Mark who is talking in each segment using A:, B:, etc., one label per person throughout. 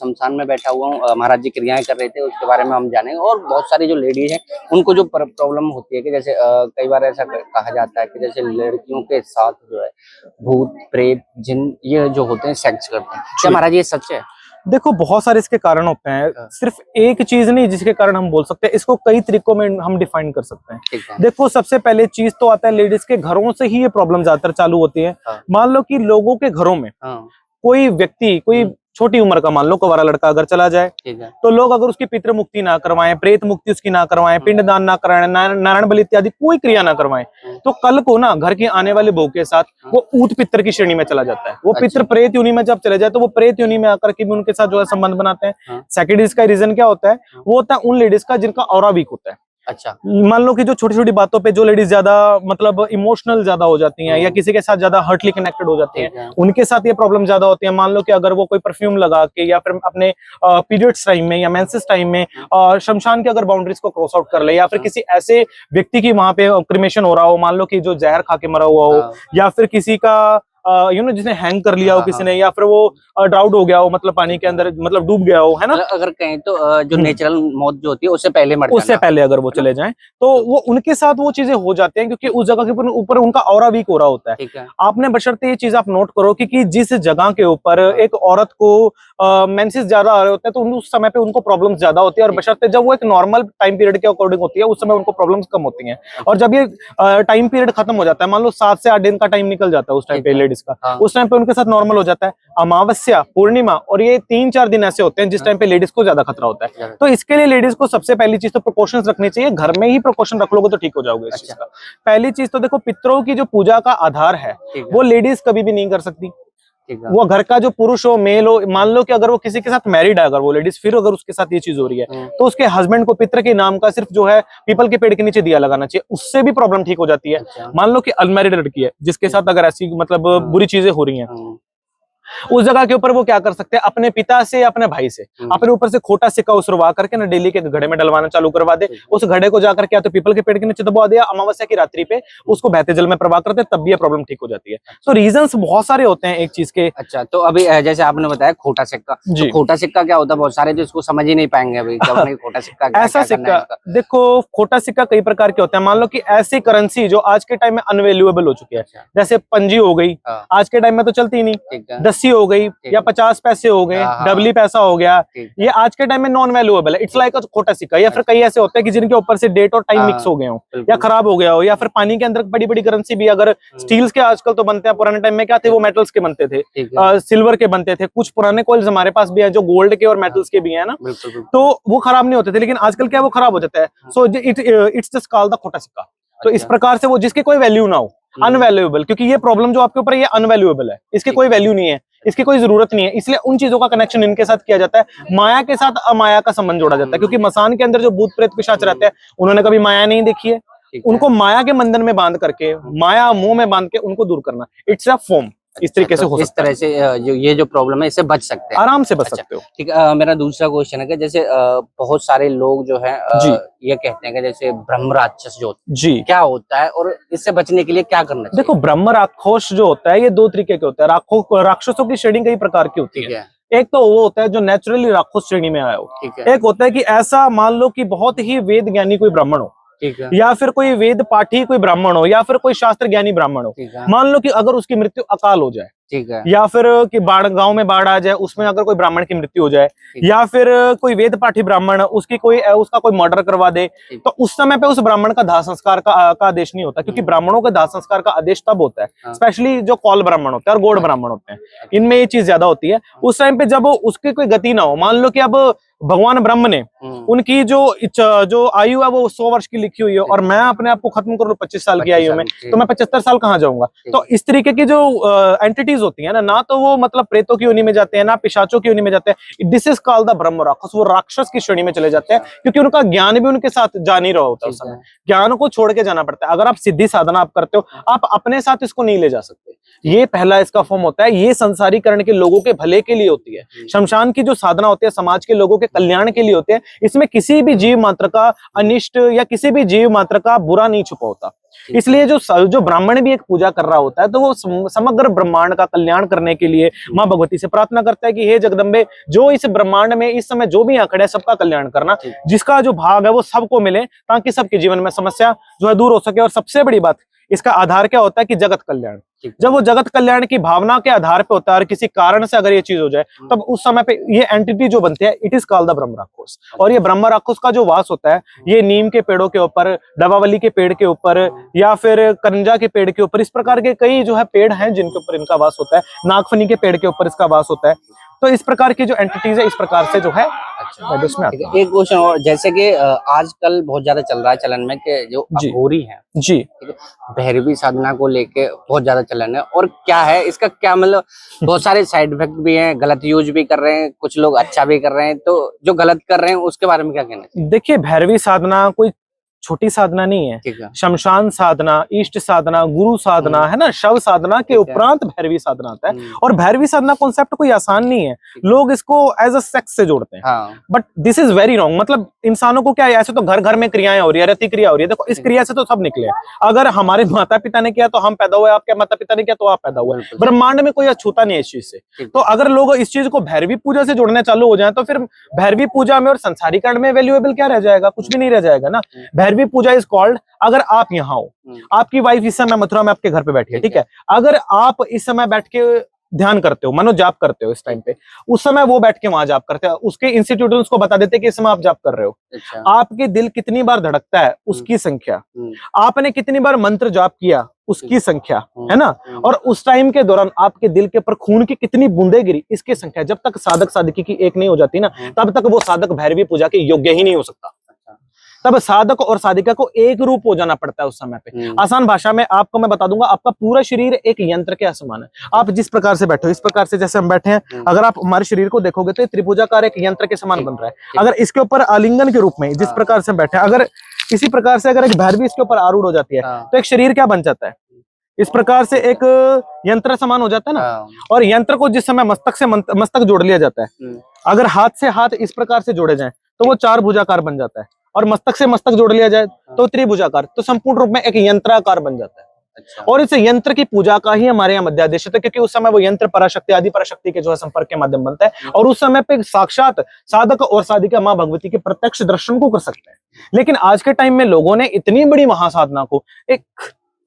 A: शमशान में बैठा हुआ हूँ। महाराज जी क्रियाएं कर रहे थे, उसके बारे में हम जानेंगे। और बहुत सारी जो लेडीज हैं उनको जो प्रॉब्लम होती है कि जैसे कई बार ऐसा कहा जाता है कि जैसे लड़कियों के साथ जो है भूत प्रेत जिन ये जो होते हैं सेक्स करते हैं, क्या महाराज ये सच है?
B: देखो बहुत सारे इसके कारण होते हैं,
A: हाँ।
B: सिर्फ एक चीज नहीं जिसके कारण हम बोल सकते हैं। इसको कई तरीकों में हम डिफाइन कर सकते हैं।
A: ठीक है।
B: देखो सबसे पहले चीज तो आता है लेडीज के घरों से ही ये प्रॉब्लम ज्यादातर चालू होती है।
A: हाँ।
B: मान लो कि लोगों के घरों में
A: हाँ।
B: कोई व्यक्ति, कोई छोटी उम्र का मान लो कुंवारा लड़का अगर चला जाए,
A: ठीक है।
B: तो लोग अगर उसकी पितृ मुक्ति ना करवाएं, प्रेत मुक्ति उसकी ना करवाएं, पिंडदान ना कराएं, नारायण बलि इत्यादि कोई क्रिया ना करवाएं, तो कल को ना घर के आने वाले भोग के साथ वो ऊत पितर की श्रेणी में चला जाता है। वो पितर प्रेत योनि में जब चले जाए तो वो प्रेत योनि में आकर के भी उनके साथ जो है संबंध बनाते हैं। सेकंड इसका रीजन क्या होता है, वो होता है उन लेडीज का जिनका ऑरा वीक होता है।
A: अच्छा।
B: मान लो कि जो छोटी छोटी बातों पे जो लेडीज ज्यादा मतलब इमोशनल ज्यादा हो जाती हैं या किसी के साथ ज्यादा हर्टली कनेक्टेड हो जाती हैं, उनके साथ ये प्रॉब्लम ज्यादा होती है। मान लो कि अगर वो कोई परफ्यूम लगा के या फिर अपने पीरियड्स टाइम में या मेंसेस टाइम में शमशान के अगर बाउंड्रीज को क्रॉस आउट कर ले, या फिर किसी ऐसे व्यक्ति की वहां पे क्रिमेशन हो रहा हो, मान लो कि जो जहर खा के मरा हुआ हो, या फिर किसी का जिसने हैंग कर लिया हो किसी ने, या फिर वो ड्राउड हो गया हो, मतलब पानी के अंदर मतलब डूब गया हो, है ना।
A: अगर कहें तो जो नेचुरल मौत जो होती है उससे पहले मर जाना,
B: उससे पहले अगर वो चले जाएं तो वो उनके साथ वो चीजें हो जाती हैं, क्योंकि उस जगह के ऊपर उनका ऑरा वीक हो रहा होता है।
A: ठीक है।
B: आपने बशर्ते ये चीज आप नोट करो कि जिस जगह के ऊपर एक औरत को मेंसेस ज्यादा आ रहे होते हैं, तो उस समय पे उनको प्रॉब्लम्स ज्यादा होती है। और बशर्ते जब वो एक नॉर्मल टाइम पीरियड के अकॉर्डिंग होती है, उस समय उनको प्रॉब्लम्स कम होती हैं। और जब ये टाइम पीरियड खत्म हो जाता है, मान लो 7 से 8 दिन का टाइम निकल जाता है उस टाइम पे लेडीज का, उस टाइम पे उनके साथ नॉर्मल हो जाता है। अमावस्या, पूर्णिमा और ये 3-4 दिन ऐसे होते हैं जिस टाइम पे लेडीज को ज्यादा खतरा होता है। तो इसके लिए लेडीज को सबसे पहली चीज तो प्रिकॉशंस रखनी चाहिए। घर में ही प्रिकॉशन रख लोगे तो ठीक हो जाओगे इस चीज का। पहली चीज तो देखो, पितरों की जो पूजा का आधार है वो लेडीज कभी भी नहीं कर सकती। वो घर का जो पुरुष हो, मेल हो, मान लो कि अगर वो किसी के साथ मैरिड है, अगर वो लेडीज, फिर अगर उसके साथ ये चीज हो रही है तो उसके हस्बैंड को पितर के नाम का सिर्फ जो है पीपल के पेड़ के नीचे दिया लगाना चाहिए, उससे भी प्रॉब्लम ठीक हो जाती है। मान लो कि अनमैरिड लड़की है जिसके साथ अगर ऐसी मतलब बुरी चीजें हो रही हैं, उस जगह के ऊपर वो क्या कर सकते हैं, अपने पिता से या अपने भाई से अपने ऊपर से खोटा सिक्का उसरवा करके ना डेली के घड़े में डलवाना चालू करवा दे। उस घड़े को जाकर के या तो पीपल के पेड़ के नीचे दबा दिया, अमावस्या की रात्रि पे उसको बहते जल में प्रवाह करते, तब भी ये प्रॉब्लम ठीक हो जाती है। तो रीजंस बहुत सारे होते हैं एक चीज के।
A: अच्छा, तो अभी जैसे आपने बताया खोटा सिक्का, तो खोटा सिक्का क्या होता है? बहुत सारे जो इसको समझ ही नहीं पाएंगे अभी खोटा सिक्का क्या,
B: ऐसा सिक्का देखो, खोटा सिक्का कई प्रकार के होते हैं। मान लो कि ऐसी करेंसी जो आज के टाइम में अनवैल्यूएबल हो चुकी है, जैसे पंजी हो गई, आज के टाइम में तो चलती ही नहीं, दस्सी हो गई, या 50 पैसे हो गए, डबली पैसा हो गया, ये आज के टाइम में नॉन वैल्यूएबल है। इट्स लाइक खोटा सिक्का। या फिर कई ऐसे होते हैं कि जिनके ऊपर से डेट और टाइम मिक्स हो गए हो या खराब हो गया हो, या फिर पानी के अंदर बड़ी बड़ी करेंसी भी, अगर स्टील्स के आजकल तो बनते हैं, पुराने टाइम में क्या थे, वो मेटल्स के बनते थे, सिल्वर के बनते थे। कुछ पुराने कॉइल्स हमारे पास भी है जो गोल्ड के और मेटल्स के भी है ना, तो वो खराब नहीं होते थे। लेकिन आजकल क्या वो खराब हो जाता है। So it's just called the खोटा सिक्का। तो इस प्रकार से वो जिसकी कोई वैल्यू ना हो, अनवैल्यूएबल, क्योंकि ये प्रॉब्लम जो आपके ऊपर है ये अनवैल्यूएबल है, इसकी कोई वैल्यू नहीं है, इसकी कोई जरूरत नहीं है, इसलिए उन चीजों का कनेक्शन इनके साथ किया जाता है। माया के साथ अमाया का संबंध जोड़ा जाता है, क्योंकि मसान के अंदर जो भूत प्रेत पिशाच रहते हैं उन्होंने कभी माया नहीं देखी है। उनको माया के बंधन में बांध करके, माया मुंह में बांध के उनको दूर करना, इट्स अ फॉर्म। इस तरीके से हो सकता है।
A: इस तरह से जो ये जो प्रॉब्लम है इससे बच सकते हैं,
B: आराम से बच सकते हो।
A: ठीक है। मेरा दूसरा क्वेश्चन है कि जैसे बहुत सारे लोग जो है ये कहते हैं कि जैसे ब्रह्म राक्षस जो
B: जी
A: क्या होता है और इससे बचने के लिए क्या करना चाहिए?
B: देखो, ब्रह्म राक्षस जो होता है ये 2 तरीके के होते हैं। राक्षसों की श्रेणी कई प्रकार की होती है। एक तो वो होता है जो नेचुरली राक्षस श्रेणी में आया हो। एक होता है कि ऐसा मान लो कि बहुत ही वेद ज्ञानी कोई ब्राह्मण हो, या फिर कोई वेद पाठी कोई ब्राह्मण हो, या फिर कोई शास्त्र ज्ञानी ब्राह्मण हो। मान लो कि अगर उसकी मृत्यु अकाल हो जाए,
A: ठीक है,
B: या फिर कि गांव में बाढ़ आ जाए, उसमें अगर कोई ब्राह्मण की मृत्यु हो जाए, या फिर कोई वेद पाठी ब्राह्मण उसका कोई मर्डर करवा दे, तो उस समय पे उस ब्राह्मण का दाह संस्कार का आदेश नहीं होता, क्योंकि ब्राह्मणों का दाह संस्कार का आदेश तब होता है, स्पेशली जो कौल ब्राह्मण होते हैं और गौड़ ब्राह्मण होते हैं, इनमें ये चीज ज्यादा होती है। उस टाइम पे जब उसकी कोई गति ना हो, मान लो कि अब भगवान ब्रह्म ने उनकी जो आयु है वो 100 वर्ष की लिखी हुई है, और मैं अपने आप को खत्म कर लूं 25 साल की आयु में, तो मैं 75 साल कहाँ जाऊंगा? तो इस तरीके की जो एंटिटीज होती है ना तो वो मतलब प्रेतों की योनि में जाते हैं, ना पिशाचों की योनि में जाते हैं। दिस इज कॉल्ड द ब्रह्म राक्षस। वो राक्षस की श्रेणी में चले जाते हैं, क्योंकि उनका ज्ञान भी उनके साथ जा नहीं रहा होता। उस समय ज्ञान को छोड़ के जाना पड़ता है। अगर आप सिद्धि साधना आप करते हो, आप अपने साथ इसको नहीं ले जा सकते। ये पहला इसका फॉर्म होता है। ये संसारीकरण के लोगों के भले के लिए होती है। शमशान की जो साधना होती है समाज के लोगों के कल्याण के लिए होते हैं। इसमें किसी भी जीव मात्र का अनिष्ट या किसी भी जीव मात्र का बुरा नहीं छुपा होता। इसलिए जो ब्राह्मण भी एक पूजा कर रहा होता है तो वो समग्र ब्रह्मांड का कल्याण करने के लिए माँ भगवती से प्रार्थना करता है कि हे जगदम्बे, जो इस ब्रह्मांड में इस समय जो भी यहाँ खड़े हैं सबका कल्याण करना, जिसका जो भाग है वो सबको मिले, ताकि सबके जीवन में समस्या जो है दूर हो सके। और सबसे बड़ी बात, इसका आधार क्या होता है कि जगत कल्याण। जब वो जगत कल्याण की भावना के आधार पे होता है और किसी कारण से अगर ये चीज हो जाए, तब उस समय पे ये एंटिटी जो बनती है, इट इज कॉल्ड द ब्रह्म राक्षस। और ये ब्रह्म राक्षस का जो वास होता है, ये नीम के पेड़ों के ऊपर, डबावली के पेड़ के ऊपर, या फिर करंजा के पेड़ के ऊपर, इस प्रकार के कई जो है पेड़ हैं जिनके ऊपर इनका वास होता है। नागफनी के पेड़ के ऊपर इसका वास होता है। तो इस प्रकार की जो एंटिटीज है, इस प्रकार से जो है उसमें आती है।
A: एक क्वेश्चन और, जैसे कि आजकल बहुत ज्यादा चल रहा है चलन में कि जो अघोरी है
B: जी,
A: भैरवी साधना को लेके बहुत ज्यादा चलन है, और क्या है इसका, क्या मतलब बहुत सारे साइड इफेक्ट भी हैं, गलत यूज भी कर रहे हैं, कुछ लोग अच्छा भी कर रहे हैं, तो जो गलत कर रहे हैं उसके बारे में क्या कहना है?
B: देखिए, भैरवी साधना कोई छोटी साधना नहीं है।
A: ठीक है।
B: शमशान साधना, इष्ट साधना, गुरु साधना है ना, शव साधना के उपरांत भैरवी साधना आता है। और भैरवी साधना कॉन्सेप्ट कोई आसान नहीं है। लोग इसको एज अ सेक्स से जोड़ते हैं, but this is very wrong. मतलब इंसानों को क्या है, ऐसे तो घर घर में क्रियाएं हो रही है, रति क्रिया हो रही है। देखो, इस क्रिया से तो सब निकले। अगर हमारे माता पिता ने किया तो हम पैदा हुए, आपके माता पिता ने किया तो आप पैदा हुए। ब्रह्मांड में कोई अछूता नहीं है इस चीज से। तो अगर लोग इस चीज को भैरवी पूजा से जोड़ने चालू हो जाए, तो फिर भैरवी पूजा में और संसारीकरण में वैल्यूएबल क्या रह जाएगा? कुछ भी नहीं रह जाएगा ना। भैरवी पूजा इज कॉल्ड, अगर आप यहाँ हो, आपकी वाइफ इस समय मथुरा में आपके घर पे बैठी है, ठीक है, अगर आप इस समय बैठ के ध्यान करते हो, मानो जाप करते हो इस टाइम पे, उस समय वो बैठ के वहां जाप करते हैं, उसके इंस्टीट्यूट उसको बता देते हैं कि इस समय आप जाप कर रहे हो।
A: अच्छा।
B: आपके दिल कितनी बार धड़कता है उसकी संख्या, आपने कितनी बार मंत्र जाप किया उसकी संख्या, है ना, और उस टाइम के दौरान आपके दिल के ऊपर खून की कितनी बूंदें गिरी, इसकी संख्या। जब तक साधक साधकी की एक नहीं हो जाती ना, तब तक वो साधक भैरवी पूजा के योग्य ही नहीं हो सकता। तब साधक और साधिका को एक रूप हो जाना पड़ता है उस समय पे। आसान भाषा में आपको मैं बता दूंगा, आपका पूरा शरीर एक यंत्र के समान है। आप जिस प्रकार से बैठे हो, इस प्रकार से जैसे हम बैठे हैं, अगर आप हमारे शरीर को देखोगे तो त्रिभुजाकार एक यंत्र के समान बन रहा है। अगर इसके ऊपर आलिंगन के रूप में जिस प्रकार से हम बैठे हैं, अगर इसी प्रकार से अगर एक भैरवी इसके ऊपर आरूढ़ हो जाती है, तो एक शरीर क्या बन जाता है? इस प्रकार से एक यंत्र समान हो जाता है ना। और यंत्र को जिस समय मस्तक से मस्तक जोड़ लिया जाता है, अगर हाथ से हाथ इस प्रकार से जोड़े जाएं तो वो चार भुजाकार बन जाता है, और मस्तक से मस्तक जोड़ लिया जाए तो त्रिभुजाकार, तो संपूर्ण रूप में एक यंत्राकार बन जाता है। अच्छा। और इस यंत्र की पूजा का ही हमारे यहाँ मध्यादेश है, क्योंकि उस समय वो यंत्र पराशक्ति, आदि पराशक्ति के जो है संपर्क के माध्यम बनता है, और उस समय पे साक्षात साधक और साधिका माँ भगवती के प्रत्यक्ष दर्शन को कर सकते हैं। लेकिन आज के टाइम में लोगों ने इतनी बड़ी महासाधना को एक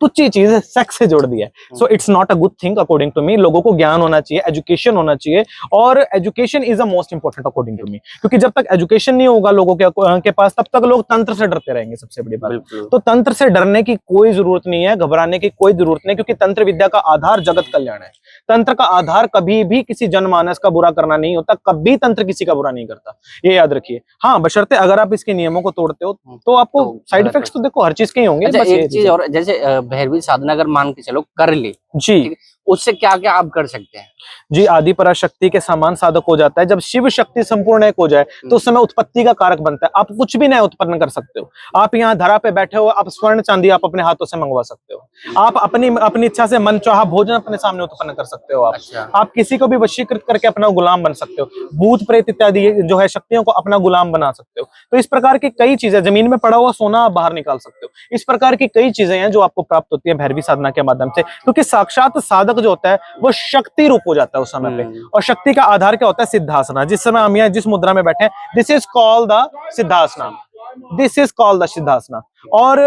B: तुच्छी चीज सेक्स से जोड़ दिया है। So it's not a good thing according to me. लोगों को ज्ञान होना चाहिए, एजुकेशन होना चाहिए, और education is a most important according to me, क्योंकि जब तक एजुकेशन नहीं होगा लोगों के पास, तब तक लोग तंत्र से डरते रहेंगे। सबसे बड़ी बात तो तंत्र से डरने की कोई जरूरत नहीं है, घबराने की कोई जरूरत नहीं, क्योंकि तंत्र विद्या का आधार जगत कल्याण है। तंत्र का आधार कभी भी किसी जनमानस का बुरा करना नहीं होता, कभी तंत्र किसी का बुरा नहीं करता, ये याद रखिए। हाँ, बशर्ते अगर आप इसके नियमों को तोड़ते हो तो आपको साइड इफेक्ट्स तो देखो हर चीज के ही होंगे।
A: अच्छा, एक चीज और, जैसे भैरवी साधना अगर मान के चलो कर ली
B: जी,
A: उससे क्या क्या आप कर सकते हैं?
B: जी, आदि पराशक्ति के समान साधक हो जाता है। जब शिव शक्ति संपूर्ण एक हो जाए तो उस समय उत्पत्ति का कारक बनता है। आप कुछ भी नया उत्पन्न कर सकते हो। आप यहाँ धरा पे बैठे हो, आप स्वर्ण चांदी आप अपने हाथों से मंगवा सकते हो। आप अपनी इच्छा से मन चाहा भोजन अपने सामने उत्पन्न कर सकते हो। आप किसी को भी वशीकृत करके अपना गुलाम बन सकते हो। भूत प्रेत इत्यादि जो है शक्तियों को अपना गुलाम बना सकते हो। तो इस प्रकार की कई चीजें, जमीन में पड़ा हुआ सोना आप बाहर निकाल सकते हो। इस प्रकार की कई चीजें हैं जो आपको प्राप्त होती है भैरवी साधना के माध्यम से, क्योंकि साक्षात साधक जो होता है वो शक्ति रूप हो जाता है उस समय पे। और शक्ति का आधार क्या होता है? सिद्धासना। जिस समय हम यहाँ जिस मुद्रा में बैठे हैं, this is called the siddhasana, this is called the siddhasana. और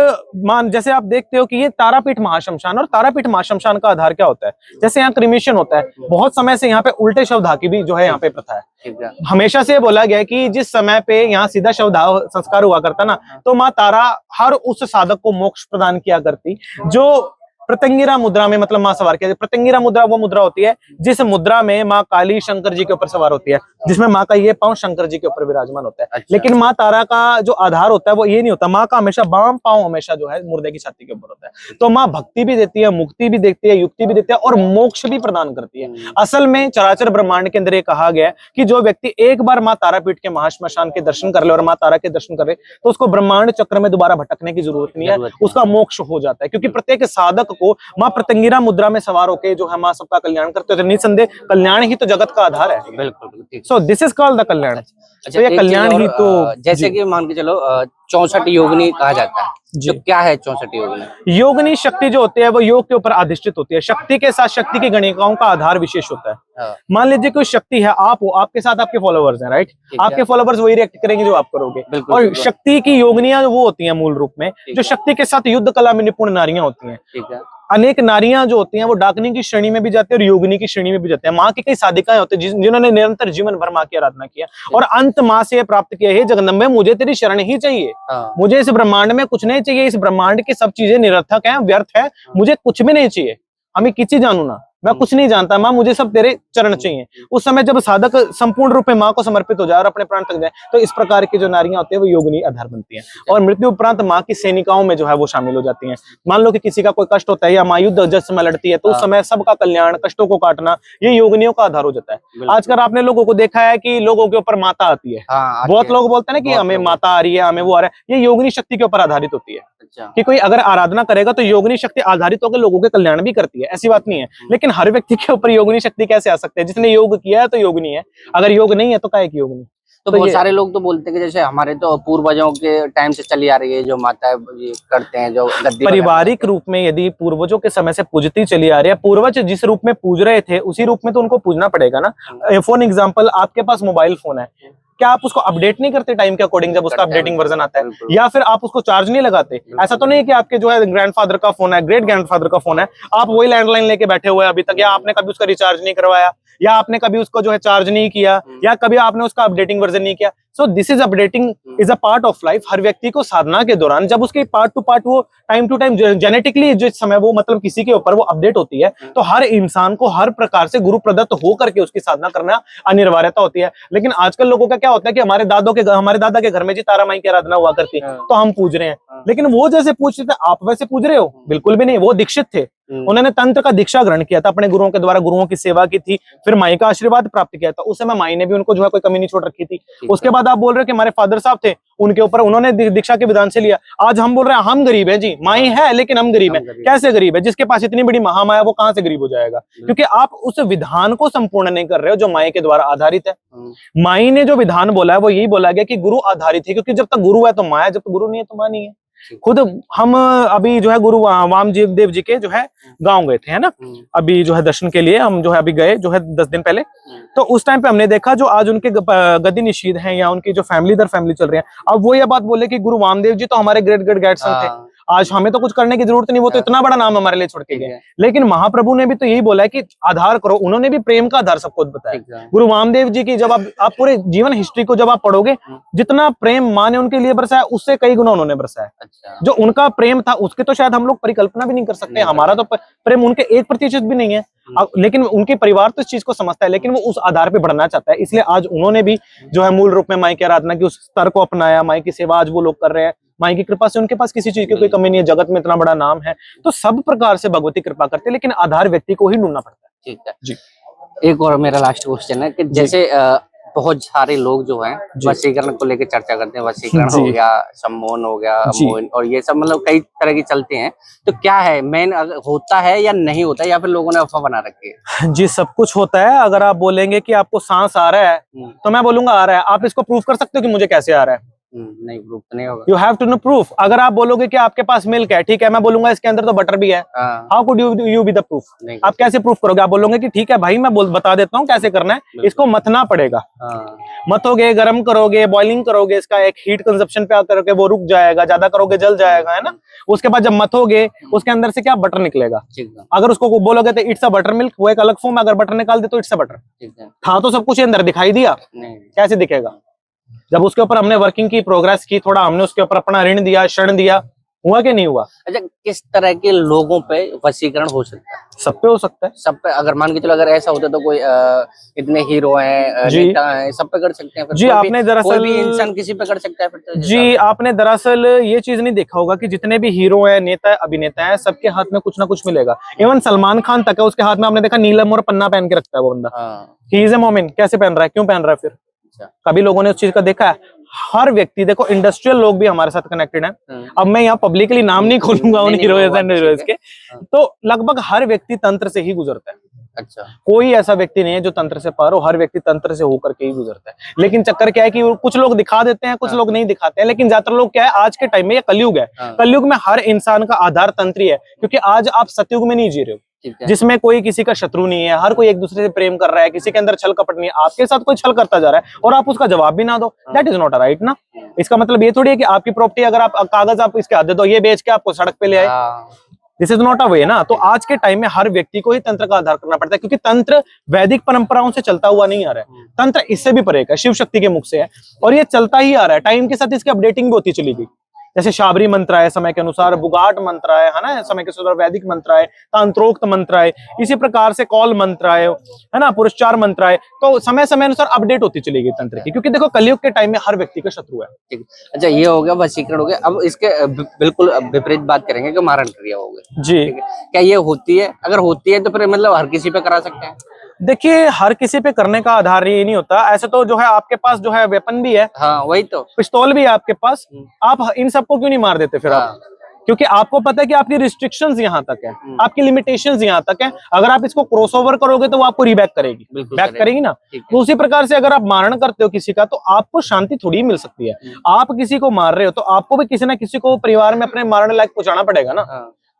B: मान जैसे आप देखते हो कि ये तारापीठ महाशमशान, और तारापीठ महाशमशान का आधार क्या होता है? जैसे यहाँ क्रिमेशन होता है, बहुत समय से यहाँ पे उल्टे शवदाह की भी जो है यहाँ पे प्रथा है। हमेशा से बोला गया है कि जिस समय पे यहाँ सीधा शवदाह संस्कार हुआ करता ना, तो माँ तारा हर उस साधक को मोक्ष प्रदान किया करती जो प्रत्यंगिरा मुद्रा में, मतलब माँ सवार किया। प्रत्यंगिरा मुद्रा वो मुद्रा होती है जिस मुद्रा में माँ काली शंकर जी के ऊपर सवार होती है, जिसमें माँ का ये पांव शंकर जी के ऊपर विराजमान होता है। अच्छा। लेकिन माँ तारा का जो आधार होता है वो ये नहीं होता। माँ का हमेशा बाम पांव हमेशा जो है मुर्दे की छाती के ऊपर होता है। तो माँ भक्ति भी देती है, मुक्ति भी देती है, युक्ति भी देती है, और मोक्ष भी प्रदान करती है। असल में चराचर ब्रह्मांड के अंदर ये कहा गया है कि जो व्यक्ति एक बार माँ तारापीठ के महाश्मशान के दर्शन कर ले और माँ तारा के दर्शन करे, तो उसको ब्रह्मांड चक्र में दोबारा भटकने की जरूरत नहीं है, उसका मोक्ष हो जाता है। क्योंकि प्रत्येक साधक को माँ प्रत्यंगिरा मुद्रा में सवार होके जो है माँ सबका कल्याण करते हैं। तो निसंदेह कल्याण ही तो जगत का आधार है।
A: बिल्कुल बिल्कुल।
B: So this is called the kalyan.
A: अच्छा,
B: तो ये
A: एक चीज
B: कल्याण
A: और,
B: ही तो
A: जैसे कि मान के चलो 64 योगिनी कहा जाता है,
B: जी।
A: तो क्या है 64 योगिनी?
B: योगिनी शक्ति जो होती है वो योग के ऊपर अधिष्ठित होती है। शक्ति के साथ शक्ति की गणिकाओं का आधार विशेष होता है।
A: हाँ,
B: मान लीजिए कोई शक्ति है, आप हो, आपके साथ आपके फॉलोवर्स हैं, राइट?
A: ठीक है।
B: आपके फॉलोवर्स वही रिएक्ट करेंगे जो आप करोगे।
A: बिल्कुल
B: और
A: बिल्कुल,
B: शक्ति की योगिनियां वो होती हैं मूल रूप में,
A: ठीक
B: जो
A: है।
B: शक्ति के साथ युद्ध कला में निपुण नारियां होती हैं।
A: ठीक है।
B: अनेक नारियां जो होती हैं वो डाकनी की श्रेणी में भी जाती है और योगिनी की श्रेणी में भी जाते हैं। माँ की कई साधिकाएं होती हैं जिन्होंने निरंतर जीवन भर माँ की आराधना किया और अंत माँ से प्राप्त किया, हे जगदम्बे मुझे तेरी शरण ही चाहिए,
A: हाँ,
B: मुझे इस ब्रह्मांड में कुछ नहीं चाहिए, इस ब्रह्मांड की सब चीजें निरर्थक हैं, व्यर्थ है, मुझे कुछ भी नहीं चाहिए, हमें किसी जानू ना, मैं कुछ नहीं जानता माँ, मुझे सब तेरे चरण चाहिए। उस समय जब साधक संपूर्ण रूप में माँ को समर्पित हो जाए और अपने प्राण तक जाए, तो इस प्रकार की जो नारियां होती है वो योगिनी आधार बनती हैं और मृत्यु उपरांत माँ की सैनिकाओं में जो है वो शामिल हो जाती हैं। मान लो कि किसी का कोई कष्ट होता है या माँ युद्ध जब समय लड़ती है, तो उस समय सबका कल्याण, कष्टों को काटना, ये योगिनियों का आधार हो जाता है। आजकल आपने लोगों को देखा है कि लोगों के ऊपर माता आती है,
A: हाँ,
B: बहुत लोग बोलते हैं ना कि
A: बहुत
B: हमें
A: लोग।
B: माता आ रही है, हमें वो आ रहा है, ये योगिनी शक्ति के ऊपर आधारित होती है
A: अच्छा,
B: कि कोई अगर आराधना करेगा तो योगिनी शक्ति आधारित होकर लोगों के कल्याण भी करती है, ऐसी बात नहीं है। लेकिन हर व्यक्ति के ऊपर योगिनी शक्ति कैसे आ सकती है? जिसने योग किया है तो योगिनी है, अगर योग नहीं है तो काहे की योगिनी?
A: तो
B: तो
A: बहुत
B: ये
A: सारे लोग तो बोलते हैं कि जैसे हमारे तो पूर्वजों के टाइम से चली आ रही है जो माता ये करते हैं, जो गद्दी
B: पारिवारिक रूप में यदि पूर्वजों के समय से पूजती चली आ रही है, पूर्वज जिस रूप में पूज रहे थे उसी रूप में तो उनको पूजना पड़ेगा ना। फॉर एग्जाम्पल आपके पास मोबाइल फोन है, क्या आप उसको अपडेट नहीं करते टाइम के अकॉर्डिंग जब उसका अपडेटिंग वर्जन आता है?
A: बिल्कुल।
B: या फिर आप उसको चार्ज नहीं लगाते? ऐसा तो नहीं है कि आपके जो है ग्रैंडफादर का फोन है, ग्रेट ग्रैंडफादर का फोन है, आप वही लैंडलाइन लेके बैठे हुए हैं अभी तक, या आपने कभी उसका रिचार्ज नहीं करवाया, या आपने कभी उसको जो है चार्ज नहीं किया, या कभी आपने उसका अपडेटिंग वर्जन नहीं किया। So this is updating is a part of life. हर व्यक्ति को साधना के दौरान जब उसके पार्ट टू पार्ट वो टाइम टू टाइम जेनेटिकली जो समय वो मतलब किसी के ऊपर वो अपडेट होती है, तो हर इंसान को हर प्रकार से गुरु प्रदत्त हो करके उसकी साधना करना अनिवार्यता होती है। लेकिन आजकल लोगों का क्या होता है कि हमारे दादा के घर में जी तारा माई की आराधना हुआ करती, तो हम पूज रहे हैं। लेकिन वो जैसे पूछते थे आप वैसे पूज रहे हो? बिल्कुल भी नहीं। वो दीक्षित थे, उन्होंने तंत्र का दीक्षा ग्रहण किया था, अपने गुरुओं के द्वारा गुरुओं की सेवा की थी, फिर माई का आशीर्वाद प्राप्त किया था। उस समय माई ने भी उनको जो है कोई कमी नहीं छोड़ रखी थी। उसके बाद आप बोल रहे हो कि हमारे फादर साहब थे, उनके ऊपर उन्होंने दीक्षा के विधान से लिया। आज हम बोल रहे हैं हम गरीब हैं जी, माई है लेकिन हम गरीब हैं। कैसे गरीब है? जिसके पास इतनी बड़ी महामाया वो कहां से गरीब हो जाएगा? क्योंकि आप उस विधान को संपूर्ण नहीं कर रहे हो जो माई के द्वारा आधारित है। माई ने जो विधान बोला है वो यही बोला गया कि गुरु आधारित है, क्योंकि जब तक गुरु है तो माया, जब तक गुरु नहीं है तो मां नहीं है। खुद हम अभी जो है गुरु वामजीव देव जी के जो है गांव गए थे, है ना, अभी जो है दर्शन के लिए हम जो है अभी गए जो है 10 दिन पहले। तो उस टाइम पे हमने देखा जो आज उनके गद्दी निषीद हैं या उनकी जो फैमिली दर फैमिली चल रही है, अब वो ये बात बोले कि गुरु वामदेव जी तो हमारे ग्रेट ग्रेट ग्रैंडसन थे, आज हमें तो कुछ करने की जरूरत नहीं, वो तो इतना बड़ा नाम हमारे लिए छोड़ के गए। लेकिन महाप्रभु ने भी तो यही बोला है कि आधार करो, उन्होंने भी प्रेम का आधार सबको बताया। गुरु वामदेव जी की जब आप पूरे जीवन हिस्ट्री को जब आप पढ़ोगे, जितना प्रेम माँ ने उनके लिए बरसाया उससे कई गुना उन्होंने बरसाया।
A: अच्छा।
B: जो उनका प्रेम था उसके तो शायद हम लोग परिकल्पना भी नहीं कर सकते। हमारा तो प्रेम उनके 1% भी नहीं है, लेकिन उनके परिवार तो इस चीज को समझता है, लेकिन वो उस आधार पे बढ़ना चाहता है। इसलिए आज उन्होंने भी जो है मूल रूप में माई की आराधना की उस स्तर को अपनाया, माई की सेवा आज वो लोग कर रहे हैं। माई की कृपा से उनके पास किसी चीज की कोई कमी नहीं है, जगत में इतना बड़ा नाम है, तो सब प्रकार से भगवती कृपा करते हैं, लेकिन आधार व्यक्ति को ही ढूंढना पड़ता है।
A: ठीक है
B: जी।
A: एक और मेरा लास्ट क्वेश्चन है कि जैसे बहुत सारे लोग जो हैं वशीकरण को लेकर चर्चा करते हैं, वशीकरण हो गया, सम्मोहन हो गया, मोहन और ये सब मतलब कई तरह की चलते हैं, तो क्या है मेन होता है या नहीं होता है, या फिर लोगों ने अफवाह बना रखी है?
B: जी सब कुछ होता है। अगर आप बोलेंगे कि आपको सांस आ रहा है तो मैं बोलूंगा आ रहा है। आप इसको प्रूफ कर सकते हो कि मुझे कैसे आ रहा है?
A: नहीं, प्रूफ नहीं होगा।
B: You have to know proof. अगर आप बोलोगे कि आपके पास मिल्क है, ठीक है, मैं बोलूंगा इसके अंदर तो बटर भी है, how could you be the proof? आप कैसे प्रूफ करोगे? आप बोलोगे कि ठीक है भाई मैं बता देता हूँ कैसे करना है, इसको मथना पड़ेगा। मथोगे, गर्म करोगे, बॉइलिंग करोगे, इसका एक हीट कंजप्शन पे आकर के वो रुक जाएगा, ज्यादा करोगे जल जाएगा, है ना। उसके बाद जब मथोगे उसके अंदर से क्या बटर निकलेगा। अगर उसको बोलोगे तो इट्स अ बटर मिल्क, वो एक अलग फॉर्म, अगर बटर निकाल दे तो इट्स अ बटर। था तो सब कुछ अंदर, दिखाई दिया कैसे दिखेगा? जब उसके ऊपर हमने वर्किंग की, प्रोग्रेस की, थोड़ा हमने उसके ऊपर अपना ऋण दिया, क्षण दिया, हुआ कि नहीं हुआ? अच्छा,
A: किस तरह के लोगों पे वशीकरण हो सकता है?
B: सब पे हो सकता है।
A: सब पे, अगर मान के चलो अगर ऐसा होता तो कोई इतने हीरो हैं, नेता हैं, सब पे कर सकते हैं? फिर
B: जी आपने दरअसल
A: कोई भी इंसान किसी पे कर सकता है फिर तो?
B: जी आपने दरअसल ये चीज नहीं देखा होगा कि जितने भी हीरो हैं, नेता है, अभिनेता है, सबके हाथ में कुछ ना कुछ मिलेगा। इवन सलमान खान तक है, उसके हाथ में आपने देखा नीलम और पन्ना पहन के रखता है वो बंदा। ही इज ए मोमिन। कैसे पहन रहा है? क्यों पहन रहा है? फिर कभी लोगों ने उस चीज का देखा है? हर व्यक्ति, देखो इंडस्ट्रियल लोग भी हमारे साथ कनेक्टेड है। अब मैं यहाँ पब्लिकली नाम नहीं खोलूंगा उन हीरोज एंड हीरोइंस के, तो लगभग हर व्यक्ति तंत्र से ही गुजरता है।
A: अच्छा,
B: कोई ऐसा व्यक्ति नहीं है जो तंत्र से पार हो, हर व्यक्ति तंत्र से होकर के ही गुजरता है। लेकिन चक्कर क्या है कि कुछ लोग दिखा देते हैं, कुछ लोग नहीं दिखाते हैं, लेकिन ज्यादातर लोग क्या है, आज के टाइम में ये कलयुग है, कलयुग में हर इंसान का आधार तंत्र ही है, क्योंकि आज आप सतयुग में नहीं जी रहे हो जिसमें कोई किसी का शत्रु नहीं है, हर कोई एक दूसरे से प्रेम कर रहा है, किसी के अंदर छल कपट नहीं है। आपके साथ कोई छल करता जा रहा है और आप उसका जवाब भी ना दो, that is not a right ना। इसका मतलब ये थोड़ी है कि आपकी प्रॉपर्टी अगर आप कागज आप इसके हाथ दे दो, ये बेच के आपको सड़क पे ले आए, दिस इज नॉट अ वे ना। तो आज के टाइम में हर व्यक्ति को ही तंत्र का आधार करना पड़ता है, क्योंकि तंत्र वैदिक परंपराओं से चलता हुआ नहीं आ रहा है, तंत्र इससे भी परे का शिव शक्ति के मुख से है और ये चलता ही आ रहा है। टाइम के साथ इसकी अपडेटिंग भी होती चली गई, जैसे शाबरी मंत्र है समय के अनुसार, बुगाट मंत्र है ना, समय के अनुसार वैदिक मंत्र है, तांत्रोक्त मंत्र है, इसी प्रकार से कौल मंत्र है ना, पुरस्कार मंत्र है। तो समय समय अनुसार अपडेट होती चली गई तंत्र की, क्योंकि देखो कलयुग के टाइम में हर व्यक्ति का शत्रु है।
A: ठीक। अच्छा, ये हो गया वशीकरण हो गया। अब इसके बिल्कुल विपरीत बात करेंगे कि मारण क्रिया हो गई
B: जी।
A: ठीक है, क्या ये होती है? अगर होती है तो फिर मतलब हर किसी पे करा सकते हैं?
B: देखिए हर किसी पे करने का आधार ये नहीं होता, ऐसे तो जो है आपके पास जो है वेपन भी है,
A: हाँ वही तो,
B: पिस्तौल भी है आपके पास, आप इन सबको क्यों नहीं मार देते फिर आप? क्योंकि आपको पता है कि आपकी रिस्ट्रिक्शंस यहाँ तक है, आपकी लिमिटेशंस यहाँ तक है। अगर आप इसको क्रॉस ओवर करोगे तो वो आपको रीबैक करेगी, बैक करेगी ना। तो उसी प्रकार से अगर आप मारण करते हो किसी का, तो आपको शांति थोड़ी मिल सकती है। आप किसी को मार रहे हो तो आपको भी किसी ना किसी को परिवार में अपने मारने लायक पहुंचाना पड़ेगा ना।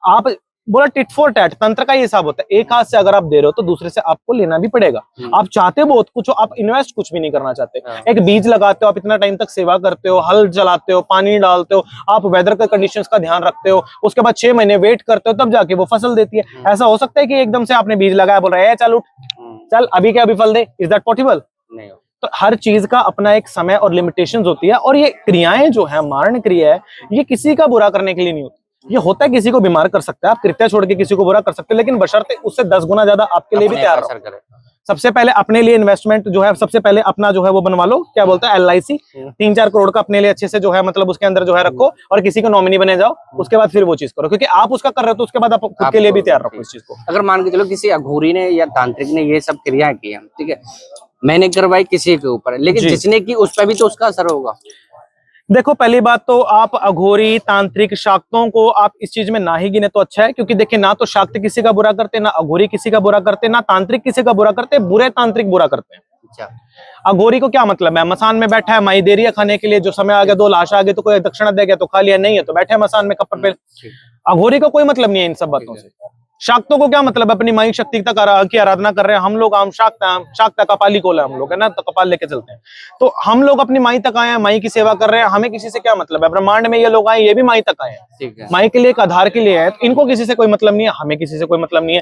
B: आप बोला टिट फॉर टैट, तंत्र का ये हिसाब होता है, एक हाथ से अगर आप दे रहे हो तो दूसरे से आपको लेना भी पड़ेगा। आप चाहते बहुत कुछ हो, आप इन्वेस्ट कुछ भी नहीं करना चाहते। एक बीज लगाते हो, आप इतना टाइम तक सेवा करते हो, हल चलाते हो, पानी डालते हो, आप वेदर के कंडीशंस का ध्यान रखते हो, उसके बाद 6 महीने वेट करते हो, तब जाके वो फसल देती है। ऐसा हो सकता है कि एकदम से आपने बीज लगाया, बोल रहा है चल उठ, चल अभी क्या अभी फल दे, इज दैट पॉसिबल? नहीं। तो हर चीज का अपना एक समय और लिमिटेशंस होती है, और ये क्रियाएं जो है, मारण क्रिया है, ये किसी का बुरा करने के लिए नहीं होती। ये होता है किसी को बीमार कर सकता है, आप कृत्या छोड़ के किसी को बुरा कर सकते हैं, लेकिन बशर्ते उससे 10 गुना ज्यादा आपके लिए भी तैयार रहो। सबसे पहले अपने लिए इन्वेस्टमेंट जो है, सबसे पहले अपना जो है वो बनवा लो, क्या बोलता है LIC, 3-4 करोड़ का अपने लिए अच्छे से जो है मतलब उसके अंदर जो है रखो, और किसी को नॉमिनी बने जाओ, उसके बाद फिर वो चीज करो, क्योंकि आप उसका कर रहे हो तो उसके बाद आप खुद के लिए भी तैयार रखो इस चीज को।
A: अगर मान के चलो किसी अघोरी ने या तांत्रिक ने ये सब क्रियाएं की हैं, ठीक है, मैंने करवाई किसी के ऊपर, लेकिन जिसने की उस पर भी तो उसका असर होगा।
B: देखो पहली बात तो आप अघोरी, तांत्रिक, शाक्तों को आप इस चीज में ना ही गिने तो अच्छा है, क्योंकि देखिए ना तो शाक्त किसी का बुरा करते, ना अघोरी किसी का बुरा करते, ना तांत्रिक किसी का बुरा करते, बुरे तांत्रिक बुरा करते हैं।
A: अच्छा,
B: अघोरी को क्या मतलब है? मसान में बैठा है, माई दे रही है खाने के लिए, जो समय आ गया 2 लाश आ गई तो कोई दक्षिणा दे गया तो खा लिया, नहीं है तो बैठे मसान में कपड़ पे। अघोरी को कोई मतलब नहीं है इन सब बातों से। शाक्तों को क्या मतलब है? अपनी माई शक्ति तक की आराधना कर रहे हैं हम लोग, हम शाक्त कपाली कोल है हम लोग, है ना, तो कपाल लेके चलते हैं। तो हम लोग अपनी माई तक आए हैं, माई की सेवा कर रहे हैं, हमें किसी से क्या मतलब है? ब्रह्मांड में ये लोग आए, ये भी माई तक आए हैं, माई के लिए एक आधार के लिए है, तो इनको किसी से कोई मतलब नहीं है, हमें किसी से कोई मतलब नहीं है।